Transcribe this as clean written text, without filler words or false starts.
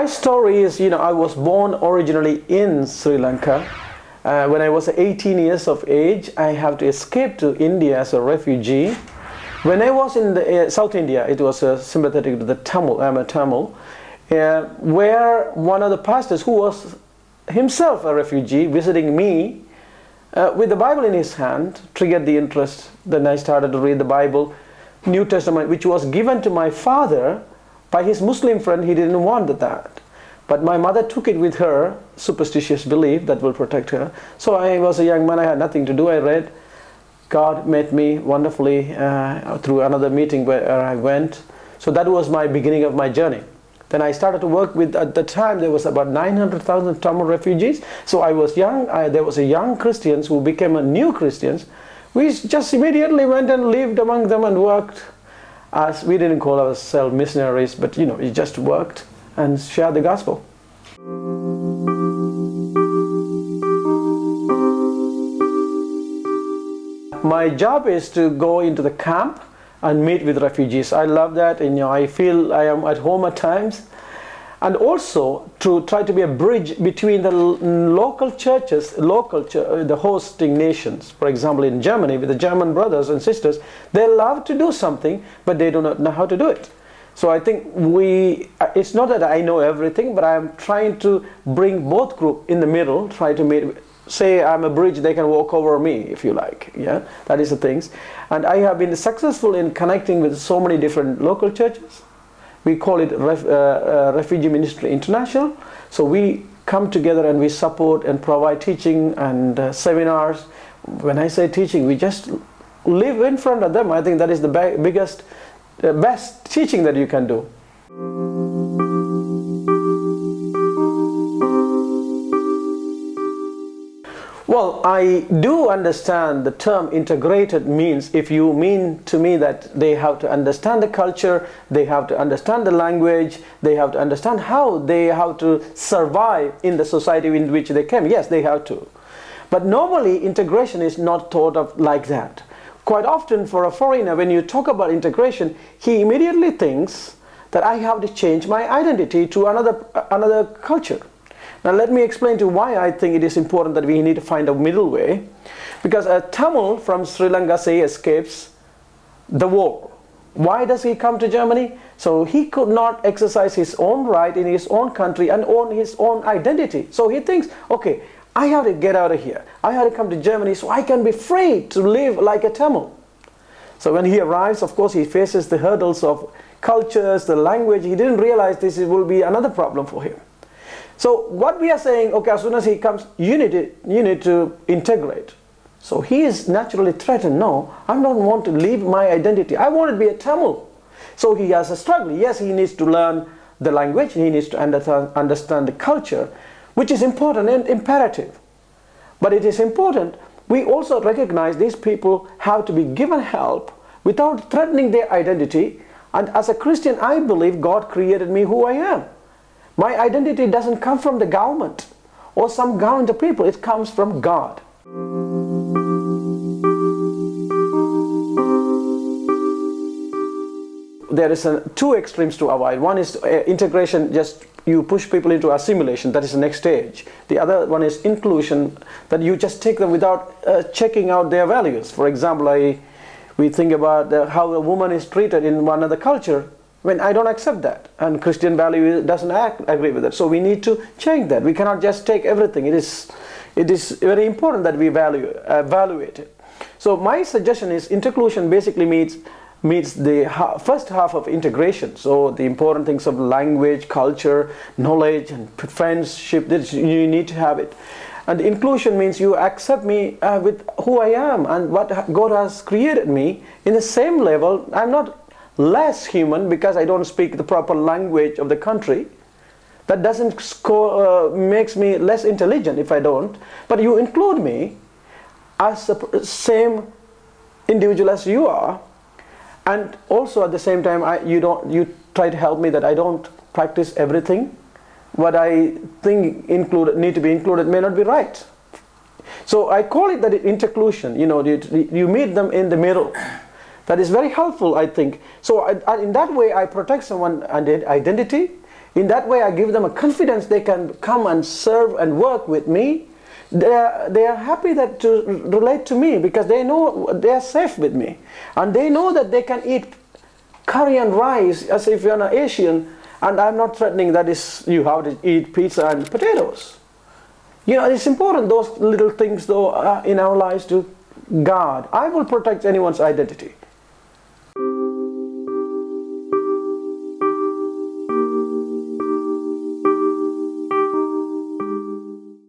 story is, I was born originally in Sri Lanka. When I was 18 years of age, I have to escape to India as a refugee. When I was in the, South India, it was sympathetic to the Tamil, I'm a Tamil, where one of the pastors who was himself a refugee visiting me with the Bible in his hand triggered the interest. Then I started to read the Bible, New Testament, which was given to my father by his Muslim friend. He didn't want that. But my mother took it with her, superstitious belief that will protect her. So I was a young man, I had nothing to do. I read. God met me wonderfully through another meeting where I went. So that was my beginning of my journey. Then I started to work with, at the time there was about 900,000 Tamil refugees. So I was young, there was a young Christians who became a new Christians. We just immediately went and lived among them and worked. As we didn't call ourselves missionaries, but we just worked and shared the gospel. My job is to go into the camp and meet with refugees. I love that, and I feel I am at home at times. And also to try to be a bridge between the local churches, the hosting nations. For example, in Germany, with the German brothers and sisters, they love to do something, but they do not know how to do it. So I think it's not that I know everything, but I'm trying to bring both groups in the middle, try to meet, say I'm a bridge, they can walk over me, if you like. Yeah, that is the things. And I have been successful in connecting with so many different local churches. We call it Refugee Ministry International. So we come together and we support and provide teaching and seminars. When I say teaching, we just live in front of them. I think that is the best teaching that you can do. Well, I do understand the term integrated means, if you mean to me that they have to understand the culture, they have to understand the language, they have to understand how they have to survive in the society in which they came. Yes, they have to. But normally integration is not thought of like that. Quite often for a foreigner, when you talk about integration, he immediately thinks that I have to change my identity to another culture. Now let me explain to you why I think it is important that we need to find a middle way. Because a Tamil from Sri Lanka, say, escapes the war. Why does he come to Germany? So he could not exercise his own right in his own country and own his own identity. So he thinks, okay, I have to get out of here. I have to come to Germany so I can be free to live like a Tamil. So when he arrives, of course, he faces the hurdles of cultures, the language. He didn't realize this will be another problem for him. So what we are saying, okay, as soon as he comes, you need to integrate. So he is naturally threatened. No, I don't want to leave my identity. I want to be a Tamil. So he has a struggle. Yes, he needs to learn the language. He needs to understand the culture, which is important and imperative. But it is important. We also recognize these people have to be given help without threatening their identity. And as a Christian, I believe God created me who I am. My identity doesn't come from the government or some government people. It comes from God. There is two extremes to avoid. One is integration, just you push people into assimilation, that is the next stage. The other one is inclusion, that you just take them without checking out their values. For example, we think about how a woman is treated in one other culture. When I don't accept that, and Christian value doesn't agree with it. So we need to change that. We cannot just take everything. It is very important that we evaluate it. So my suggestion is interclusion basically means the first half of integration. So the important things of language, culture, knowledge, and friendship, you need to have it. And inclusion means you accept me with who I am and what God has created me in the same level. I'm not less human because I don't speak the proper language of the country. That doesn't makes me less intelligent if I don't. But you include me as the same individual as you are, and also at the same time you try to help me that I don't practice everything. What I think need to be included may not be right. So I call it that interclusion. You meet them in the middle. That is very helpful, I think. So in that way, I protect someone's identity. In that way, I give them a confidence they can come and serve and work with me. They are happy that to relate to me because they know they are safe with me. And they know that they can eat curry and rice as if you're an Asian, and I'm not threatening that is you have to eat pizza and potatoes. You know, it's important those little things though in our lives to guard. I will protect anyone's identity.